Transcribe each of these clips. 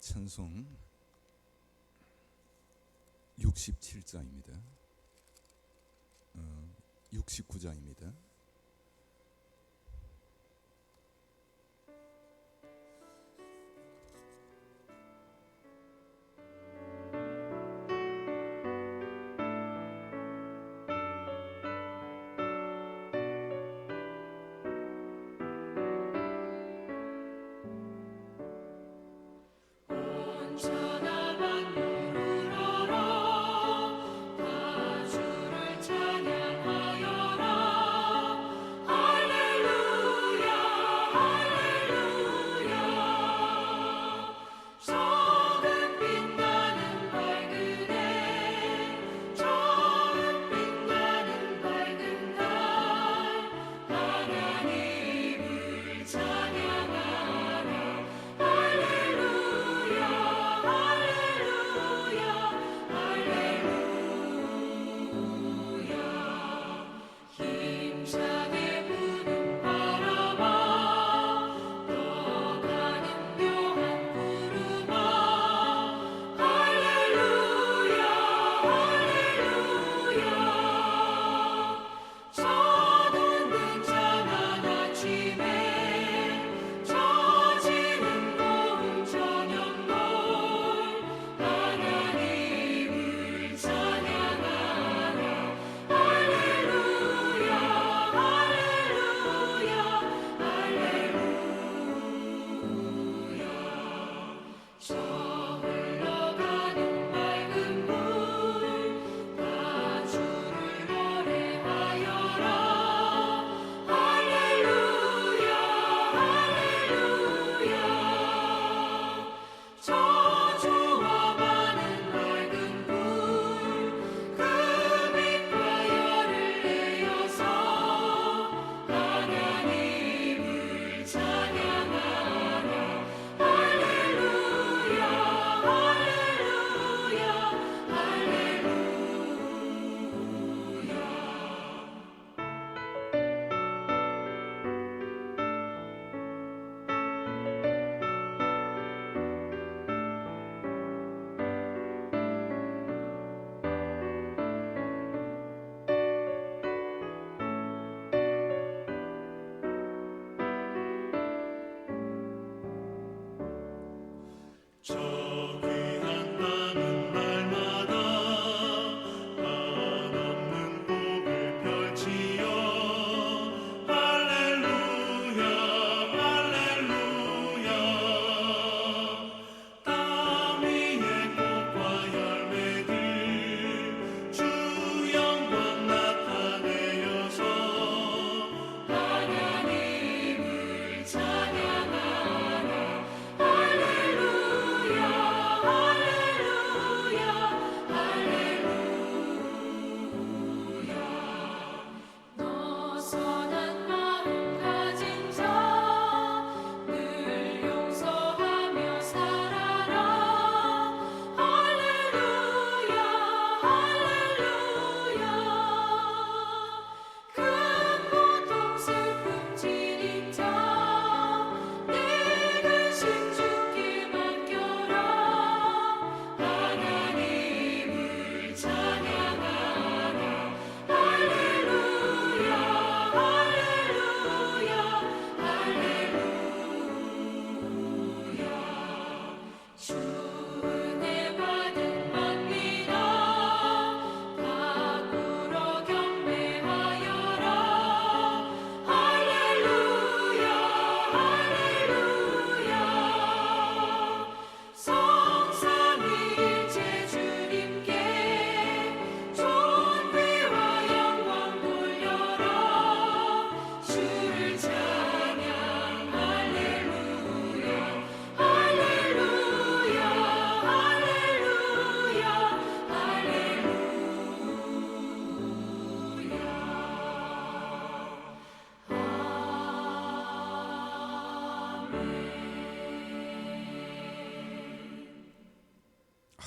찬송 67장입니다. 69장입니다.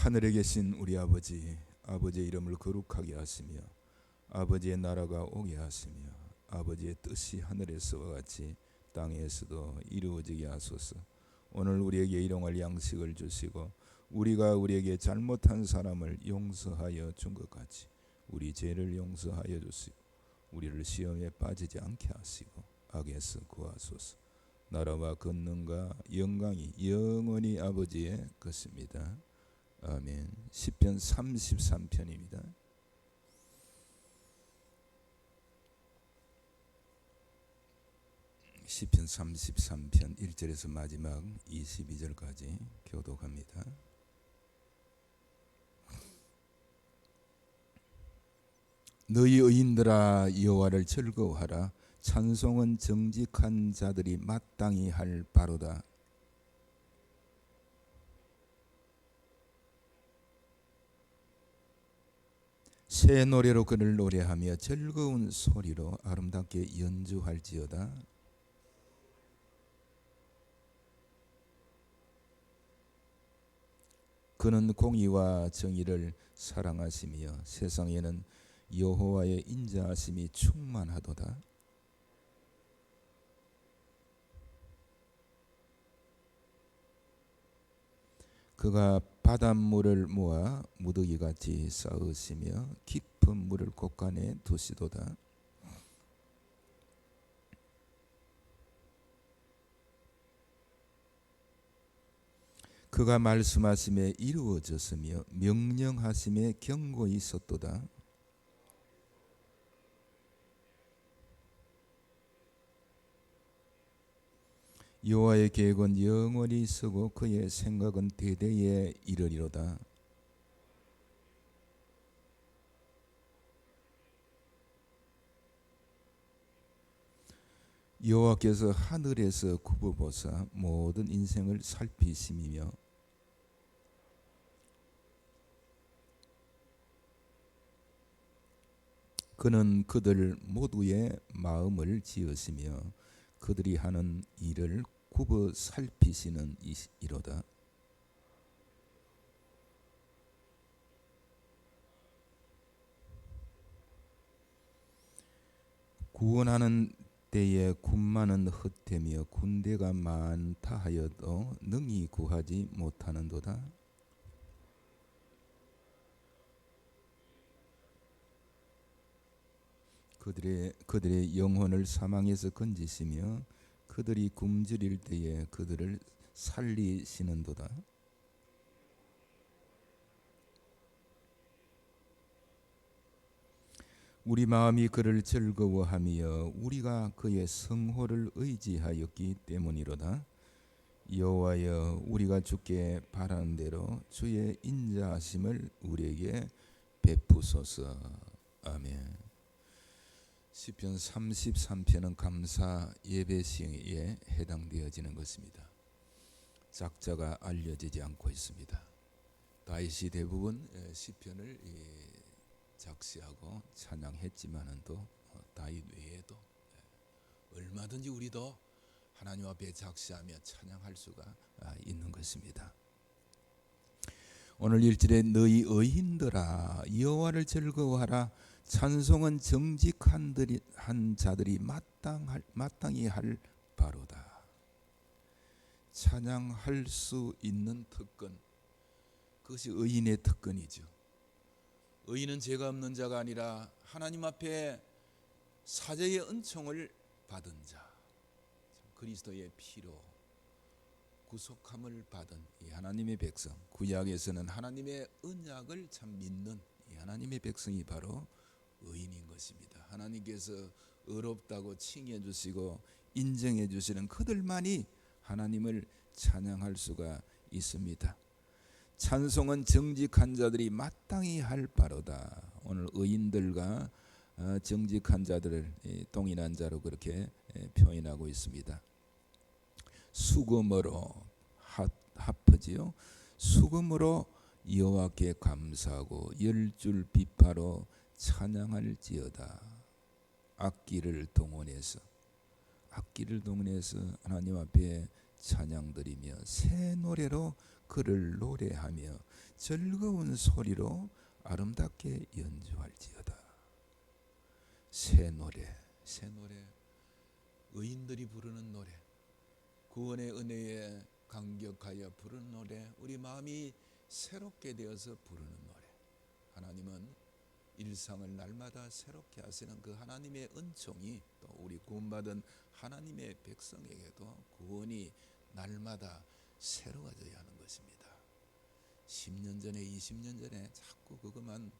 하늘에 계신 우리 아버지, 아버지의 이름을 거룩하게 하시며 아버지의 나라가 오게 하시며 아버지의 뜻이 하늘에서와 같이 땅에서도 이루어지게 하소서. 오늘 우리에게 일용할 양식을 주시고 우리가 우리에게 잘못한 사람을 용서하여 준 것 같이 우리 죄를 용서하여 주시고 우리를 시험에 빠지지 않게 하시고 악에서 구하소서. 나라와 권능과 영광이 영원히 아버지의 것입니다. 아멘. 시편 33편입니다. 시편 33편 1절에서 마지막 22절까지 교독합니다. 너희 의인들아 여호와를 즐거워하라. 찬송은 정직한 자들이 마땅히 할 바로다. 새 노래로 그를 노래하며 즐거운 소리로 아름답게 연주할지어다. 그는 공의와 정의를 사랑하시며 세상에는 여호와의 인자하심이 충만하도다. 그가 바닷물을 모아 무더기같이 쌓으시며 깊은 물을 곳간에 두시도다. 그가 말씀하심에 이루어졌으며 명령하심에 경고히 있었도다. 여호와의 계획은 영원히 서고 그의 생각은 대대에 이르리로다. 여호와께서 하늘에서 굽어보사 모든 인생을 살피심이며 그는 그들 모두의 마음을 지으시며 그들이 하는 일을 굽어 살피시는 이로다. 구원하는 때에 군마는 헛되며 군대가 많다 하여도 능히 구하지 못하는도다. 그들의 영혼을 사망에서 건지시며 그들이 굶주릴 때에 그들을 살리시는도다. 우리 마음이 그를 즐거워하며 우리가 그의 성호를 의지하였기 때문이로다. 여호와여 우리가 주께 바라는 대로 주의 인자하심을 우리에게 베푸소서. 아멘. 시편 33편은 감사 예배 시에 해당되어지는 것입니다. 작자가 알려지지 않고 있습니다. 다윗이 대부분 시편을 작시하고 찬양했지만은 또 다윗 외에도 얼마든지 우리도 하나님 앞에 작시하며 찬양할 수가 있는 것입니다. 오늘 1절에 너희 의인들아 여호와를 즐거워하라. 찬송은 정직한 자들이 마땅히 할 바로다. 찬양할 수 있는 특권, 그것이 의인의 특권이죠. 의인은 죄가 없는 자가 아니라 하나님 앞에 사죄의 은총을 받은 자, 그리스도의 피로 구속함을 받은 이 하나님의 백성, 구약에서는 하나님의 언약을 참 믿는 이 하나님의 백성이 바로 의인인 것입니다. 하나님께서 의롭다고 칭해 주시고 인정해 주시는 그들만이 하나님을 찬양할 수가 있습니다. 찬송은 정직한 자들이 마땅히 할 바로다. 오늘 의인들과 정직한 자들을 동일한 자로 그렇게 표현하고 있습니다. 수금으로 하프지요. 수금으로 여호와께 감사하고 열줄 비파로 찬양할지어다. 악기를 동원해서 하나님 앞에 찬양드리며 새 노래로 그를 노래하며 즐거운 소리로 아름답게 연주할지어다. 새 노래, 의인들이 부르는 노래, 구원의 은혜에 감격하여 부르는 노래, 우리 마음이 새롭게 되어서 부르는 노래. 하나님은 일상을 날마다 새롭게 하시는 그 하나님의 은총이 또 우리 구원받은 하나님의 백성에게도 구원이 날마다 새로워져야 하는 것입니다. 10년 전에 20년 전에 자꾸 그것만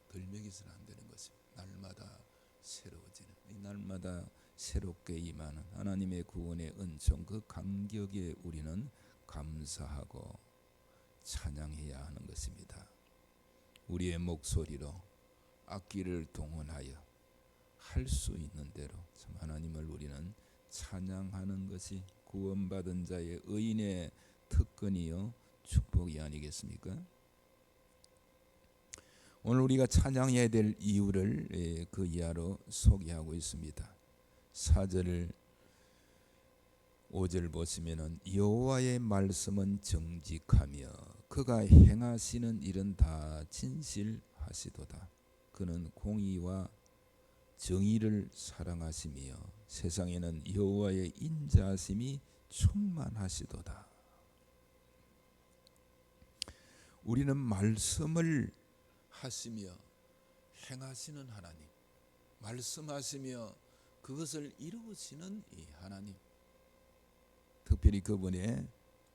들먹이서는 안 되는 것입니다. 날마다 새로워지는, 이 날마다 새롭게 임하는 하나님의 구원의 은총, 그 감격에 우리는 감사하고 찬양해야 하는 것입니다. 우리의 목소리로 악기를 동원하여 할 수 있는 대로 참 하나님을 우리는 찬양하는 것이 구원받은 자의 의인의 특권이요 축복이 아니겠습니까? 오늘 우리가 찬양해야 될 이유를 그 이하로 소개하고 있습니다. 4절 5절 보시면은 여호와의 말씀은 정직하며 그가 행하시는 일은 다 진실하시도다. 그는 공의와 정의를 사랑하시며 세상에는 여호와의 인자하심이 충만하시도다. 우리는 말씀을 하시며 행하시는 하나님, 말씀하시며 그것을 이루시는 이 하나님, 특별히 그분의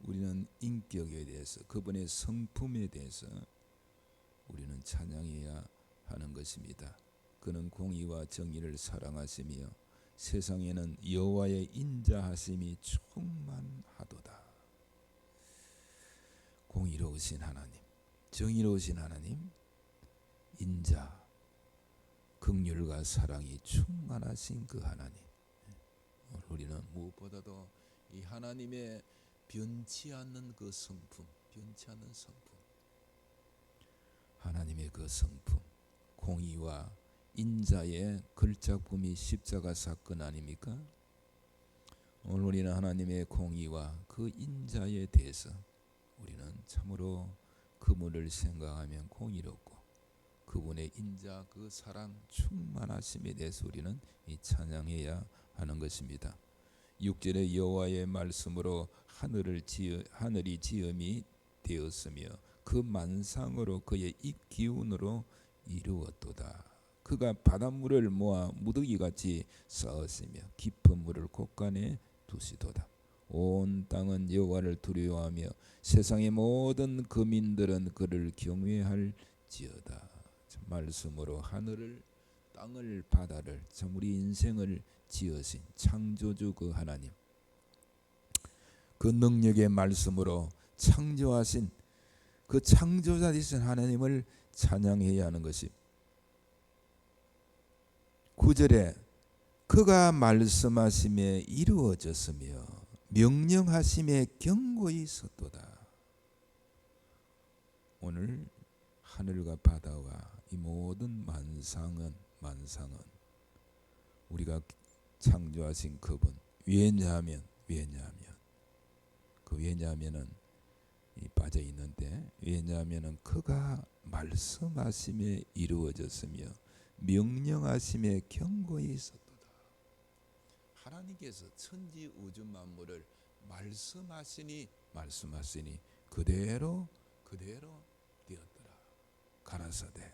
우리는 인격에 대해서, 그분의 성품에 대해서 우리는 찬양해야 하는 것입니다. 그는 공의와 정의를 사랑하시며 세상에는 여호와의 인자하심이 충만하도다. 공의로우신 하나님, 정의로우신 하나님, 인자, 긍휼과 사랑이 충만하신 그 하나님, 우리는 무엇보다도 이 하나님의 변치 않는 그 성품, 변치 않는 성품, 하나님의 그 성품, 공의와 인자의 걸작품이 십자가 사건 아닙니까? 오늘 우리는 하나님의 공의와 그 인자에 대해서 우리는 참으로 그분을 생각하면 공의롭고 그분의 인자, 그 사랑 충만하심에 대해서 우리는 이 찬양해야 하는 것입니다. 6절에 여호와의 말씀으로 하늘이 지음이 되었으며 그 만상으로 그의 입 기운으로 이루었도다. 그가 바닷물을 모아 무더기같이 쌓았으며 깊은 물을 곳간에 두시도다. 온 땅은 여호와를 두려워하며 세상의 모든 거민들은 그를 경외할지어다. 말씀으로 하늘을, 땅을, 바다를, 참 우리 인생을 지으신 창조주 그 하나님, 그 능력의 말씀으로 창조하신 그 창조자 되신 하나님을 찬양해야 하는 것이 9절에 그가 말씀하심에 이루어졌으며 명령하심에 경고히 섰도다. 오늘 하늘과 바다와 이 모든 만상은 우리가 창조하신 그분, 왜냐하면은 이 빠져 있는데, 왜냐하면은 그가 말씀하심에 이루어졌으며 명령하심에 경고히 있었도다. 하나님께서 천지 우주 만물을 말씀하시니 그대로 되었더라. 가라사대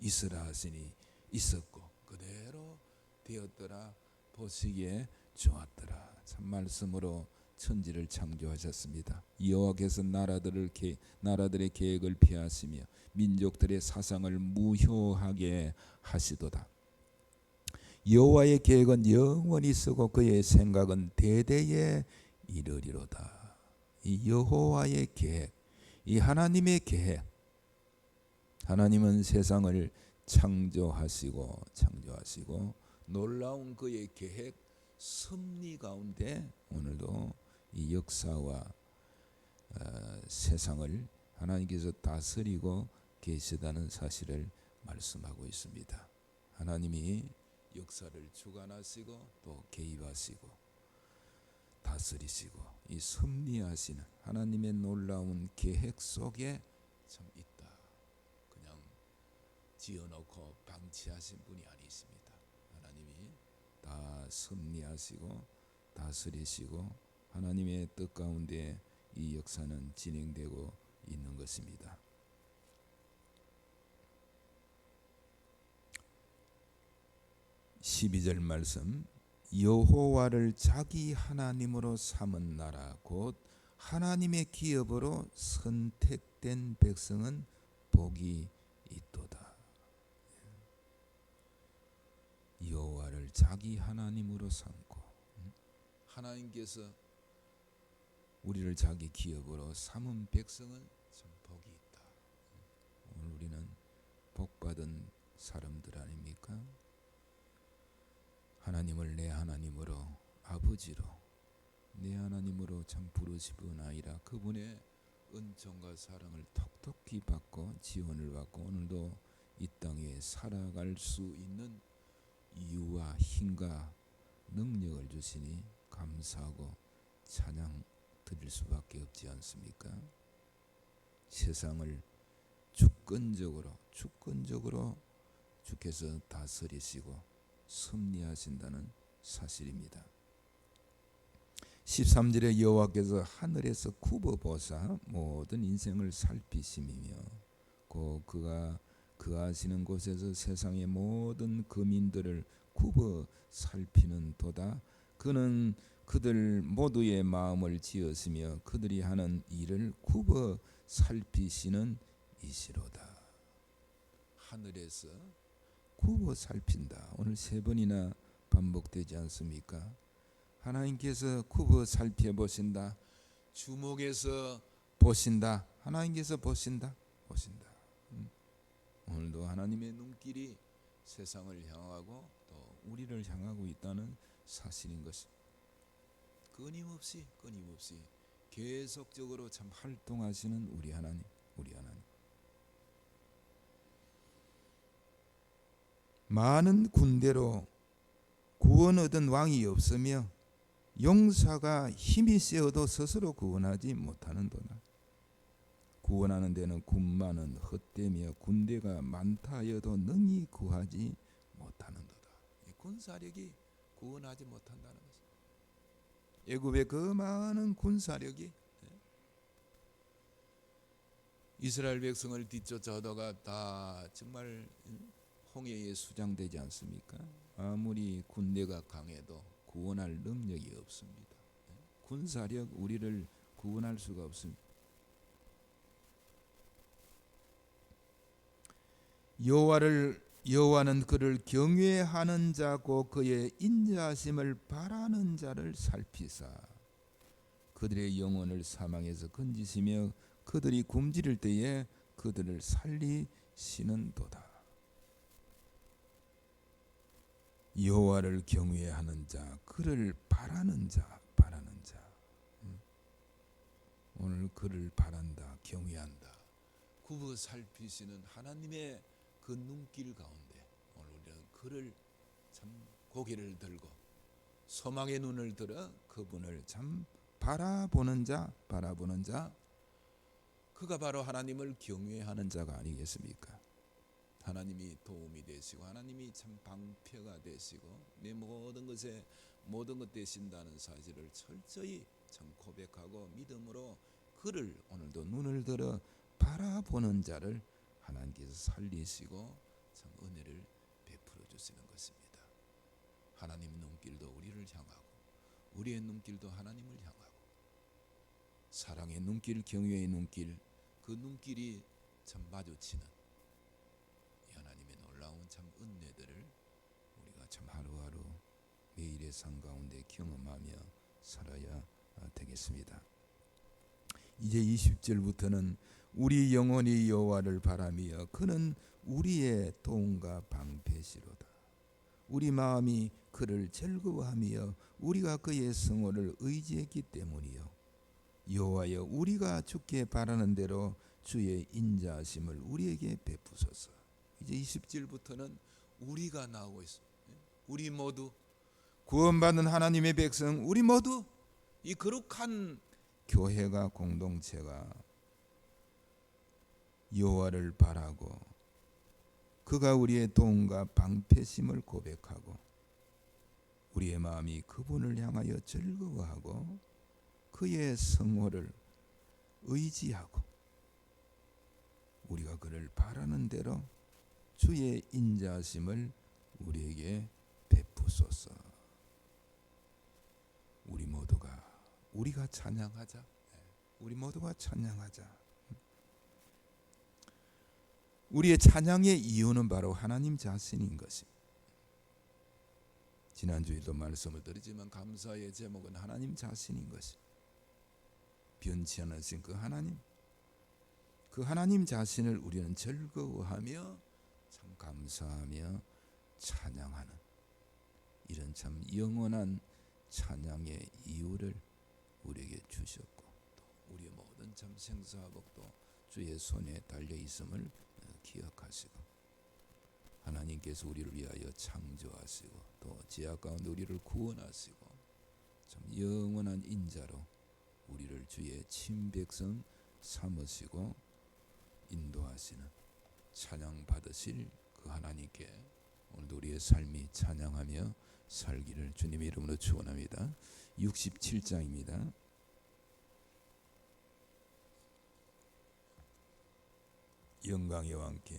있으라 하시니 있었고 그대로 되었더라. 보시기에 좋았더라. 참 말씀으로 천지를 창조하셨습니다. 여호와께서 나라들의 계획을 피하시며 민족들의 사상을 무효하게 하시도다. 여호와의 계획은 영원히 쓰고 그의 생각은 대대에 이르리로다. 이 여호와의 계획, 이 하나님의 계획, 하나님은 세상을 창조하시고 놀라운 그의 계획 섭리 가운데 오늘도 이 역사와 세상을 하나님께서 다스리고 계시다는 사실을 말씀하고 있습니다. 하나님이 역사를 주관하시고 또 개입하시고 다스리시고 이 섭리하시는 하나님의 놀라운 계획 속에 참 있다. 그냥 지어놓고 방치하신 분이 아니십니다. 하나님이 다 섭리하시고 다스리시고 하나님의 뜻 가운데 이 역사는 진행되고 있는 것입니다. 12절 말씀, 여호와를 자기 하나님으로 삼은 나라 곧 하나님의 기업으로 선택된 백성은 복이 있도다. 여호와를 자기 하나님으로 삼고, 하나님께서 우리를 자기 기업으로 삼은 백성은 참 복이 있다. 오늘 우리는 복받은 사람들 아닙니까? 하나님을 내 하나님으로, 아버지로, 내 하나님으로 참 부르시는 아이라 그분의 은총과 사랑을 톡톡히 받고 지원을 받고 오늘도 이 땅에 살아갈 수 있는 이유와 힘과 능력을 주시니 감사하고 찬양 드릴 수밖에 없지 않습니까? 세상을 주권적으로 주께서 다스리시고 섭리하신다는 사실입니다. 13절에 여호와께서 하늘에서 굽어보사 모든 인생을 살피심이며 곧 그가 거하시는 곳에서 세상의 모든 거민들을 굽어 살피는 도다. 그는 그들 모두의 마음을 지었으며 그들이 하는 일을 굽어 살피시는 이시로다. 하늘에서 굽어 살핀다. 오늘 3번이나 반복되지 않습니까? 하나님께서 굽어 살펴보신다. 주목해서 보신다. 하나님께서 보신다. 오늘도 하나님의 눈길이 세상을 향하고 또 우리를 향하고 있다는 사실인 것입니다. 끊임없이 계속적으로 참 활동하시는 우리 하나님. 많은 군대로 구원 얻은 왕이 없으며 용사가 힘이 세어도 스스로 구원하지 못하는도다. 구원하는 데는 군마는 헛되며 군대가 많다 하여도 능히 구하지 못하는도다. 이 군사력이 구원하지 못한다는 것입니다. 애굽의 그 많은 군사력이 이스라엘 백성을 뒤쫓아오다가 다 정말 홍해에 수장되지 않습니까? 아무리 군대가 강해도 구원할 능력이 없습니다. 군사력 우리를 구원할 수가 없습니다. 여호와는 그를 경외하는 자고 그의 인자하심을 바라는 자를 살피사 그들의 영혼을 사망에서 건지시며 그들이 굶주릴 때에 그들을 살리시는도다. 여호와를 경외하는 자, 그를 바라는 자. 오늘 그를 바란다, 경외한다. 굽어 살피시는 하나님의 그 눈길 가운데 오늘 우리는 그를 참 고개를 들고 소망의 눈을 들어 그분을 참 바라보는 자. 그가 바로 하나님을 경외하는 자가 아니겠습니까? 하나님이 도움이 되시고 하나님이 참 방패가 되시고 내 모든 것 되신다는 사실을 철저히 참 고백하고 믿음으로 그를 오늘도 눈을 들어 바라보는 자를 하나님께서 살리시고 참 은혜를 베풀어 주시는 것입니다. 하나님 눈길도 우리를 향하고 우리의 눈길도 하나님을 향하고 사랑의 눈길, 경외의 눈길, 그 눈길이 참 마주치는 하나님의 놀라운 참 은혜들을 우리가 참 하루하루 매일의 삶 가운데 경험하며 살아야 되겠습니다. 이제 20절부터는 우리 영혼이 여호와를 바라며 그는 우리의 도움과 방패시로다. 우리 마음이 그를 즐거워하며 우리가 그의 성호를 의지했기 때문이요. 여호와여 우리가 주께 바라는 대로 주의 인자하심을 우리에게 베푸소서. 이제 20절부터는 우리가 나오고 있습니다. 우리 모두 구원받은 하나님의 백성, 우리 모두 이 거룩한 교회가 공동체가 여호와를 바라고 그가 우리의 도움과 방패심을 고백하고 우리의 마음이 그분을 향하여 즐거워하고 그의 성호를 의지하고 우리가 그를 바라는 대로 주의 인자하심을 우리에게 베푸소서. 우리가 찬양하자. 우리 모두가 찬양하자. 우리의 찬양의 이유는 바로 하나님 자신인 것입니다. 지난주에도 말씀을 드리지만 감사의 제목은 하나님 자신인 것입니다. 변치 않으신 그 하나님 자신을 우리는 즐거워하며 참 감사하며 찬양하는 이런 참 영원한 찬양의 이유를 우리에게 주셨고 또 우리의 모든 참 생사복도 주의 손에 달려 있음을 기억하시고 하나님께서 우리를 위하여 창조하시고 또 지하 가운데 우리를 구원하시고 참 영원한 인자로 우리를 주의 친백성 삼으시고 인도하시는 찬양 받으실 그 하나님께 오늘도 우리의 삶이 찬양하며 살기를 주님의 이름으로 축원합니다. 67장입니다. 영광의 왕께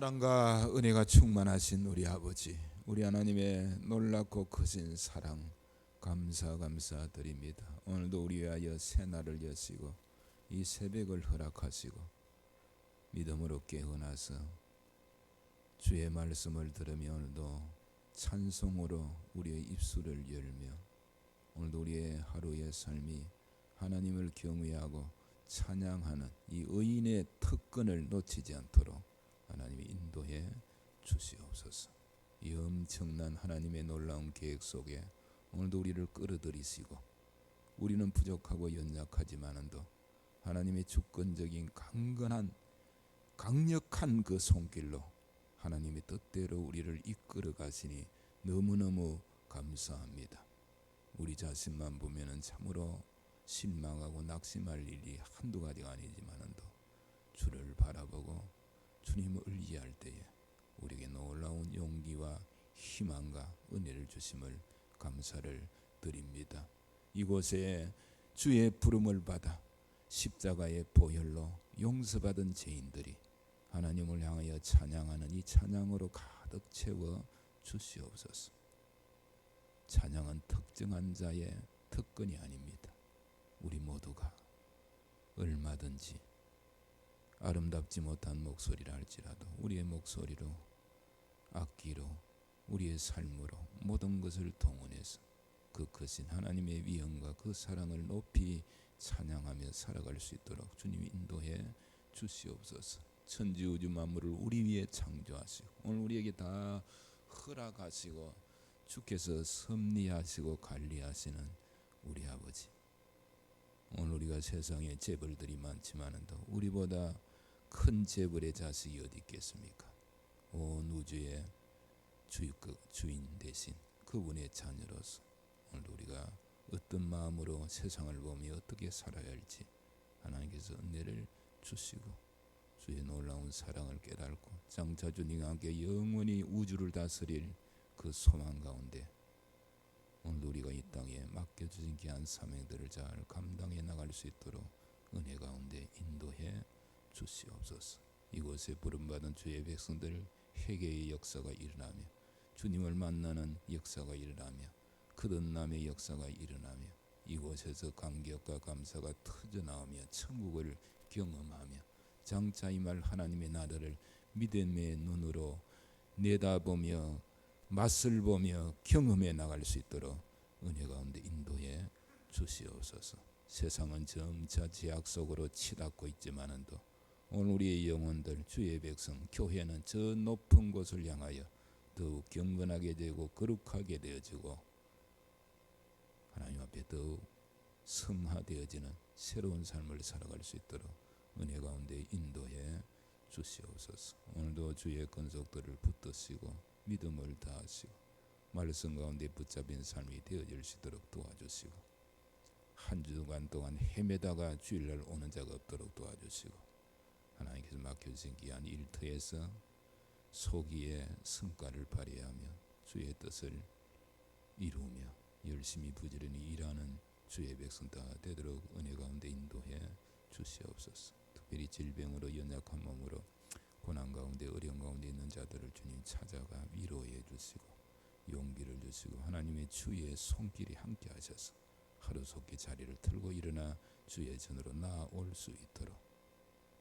사랑과 은혜가 충만하신 우리 아버지, 우리 하나님의 놀랍고 크신 사랑 감사드립니다. 오늘도 우리 위하여 새날을 여시고 이 새벽을 허락하시고 믿음으로 깨어나서 주의 말씀을 들으며 오늘도 찬송으로 우리의 입술을 열며 오늘도 우리의 하루의 삶이 하나님을 경외하고 찬양하는 이 의인의 특권을 놓치지 않도록 하나님이 인도해 주시옵소서. 이 엄청난 하나님의 놀라운 계획 속에 오늘도 우리를 끌어들이시고 우리는 부족하고 연약하지만도 하나님의 주권적인 강력한 그 손길로 하나님의 뜻대로 우리를 이끌어 가시니 너무너무 감사합니다. 우리 자신만 보면은 참으로 실망하고 낙심할 일이 한두 가지가 아니지만도 주를 바라보고 주님을 의지할 때에 우리에게 놀라운 용기와 희망과 은혜를 주심을 감사를 드립니다. 이곳에 주의 부름을 받아 십자가의 보혈로 용서받은 죄인들이 하나님을 향하여 찬양하는 이 찬양으로 가득 채워 주시옵소서. 찬양은 특정한 자의 특권이 아닙니다. 우리 모두가 얼마든지 아름답지 못한 목소리라 할지라도 우리의 목소리로, 악기로, 우리의 삶으로 모든 것을 동원해서 그 크신 하나님의 위엄과 그 사랑을 높이 찬양하며 살아갈 수 있도록 주님이 인도해 주시옵소서. 천지우주 만물을 우리 위에 창조하시고 오늘 우리에게 다 허락하시고 주께서 섭리하시고 관리하시는 우리 아버지, 오늘 우리가 세상에 재벌들이 많지만도 우리보다 큰 재벌의 자식이 어디 있겠습니까? 온 우주의 주인 대신 그분의 자녀로서 오늘 우리가 어떤 마음으로 세상을 보며 어떻게 살아야 할지 하나님께서 은혜를 주시고 주의 놀라운 사랑을 깨닫고 장차 주님과 함께 영원히 우주를 다스릴 그 소망 가운데 오늘 우리가 이 땅에 맡겨주신 귀한 사명들을 잘 감당해 나갈 수 있도록 은혜 가운데 인도해 주시옵소서. 이곳에 부름받은 주의 백성들 회개의 역사가 일어나며 주님을 만나는 역사가 일어나며 거듭남의 역사가 일어나며 이곳에서 감격과 감사가 터져나오며 천국을 경험하며 장차 임할 하나님의 나라를 믿음의 눈으로 내다보며 맛을 보며 경험해 나갈 수 있도록 은혜 가운데 인도해 주시옵소서. 세상은 점차 제약 속으로 치닫고 있지만도 오늘 우리의 영혼들 주의 백성 교회는 저 높은 곳을 향하여 더욱 경건하게 되고 거룩하게 되어지고 하나님 앞에 더욱 성화되어지는 새로운 삶을 살아갈 수 있도록 은혜 가운데 인도해 주시옵소서. 오늘도 주의 권속들을 붙드시고 믿음을 다하시고 말씀 가운데 붙잡힌 삶이 되어질 수 있도록 도와주시고 한 주간 동안 헤매다가 주일날 오는 자가 없도록 도와주시고 하나님께서 맡겨주신 귀한 일터에서 소기의 성과를 발휘하며 주의 뜻을 이루며 열심히 부지런히 일하는 주의 백성 다 되도록 은혜 가운데 인도해 주시옵소서. 특별히 질병으로 연약한 몸으로 고난 가운데 어려움 가운데 있는 자들을 주님 찾아가 위로해 주시고 용기를 주시고 하나님의 주의 손길이 함께 하셔서 하루속히 자리를 틀고 일어나 주의 전으로 나아올 수 있도록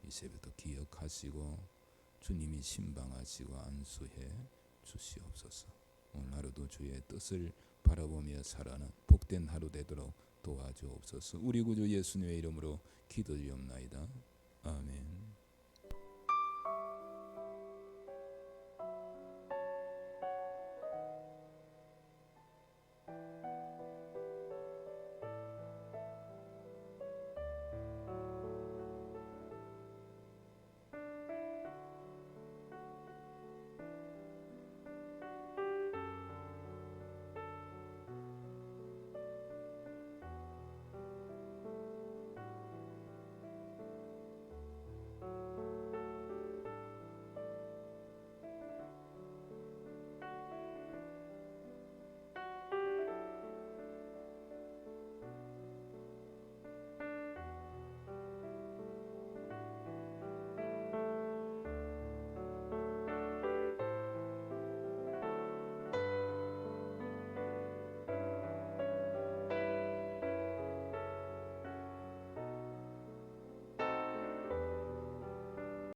이 새벽도 기억하시고 주님이 신방하시고 안수해 주시옵소서. 오늘 하루도 주의 뜻을 바라보며 살아가는 복된 하루 되도록 도와주옵소서. 우리 구주 예수님의 이름으로 기도드리옵나이다. 아멘.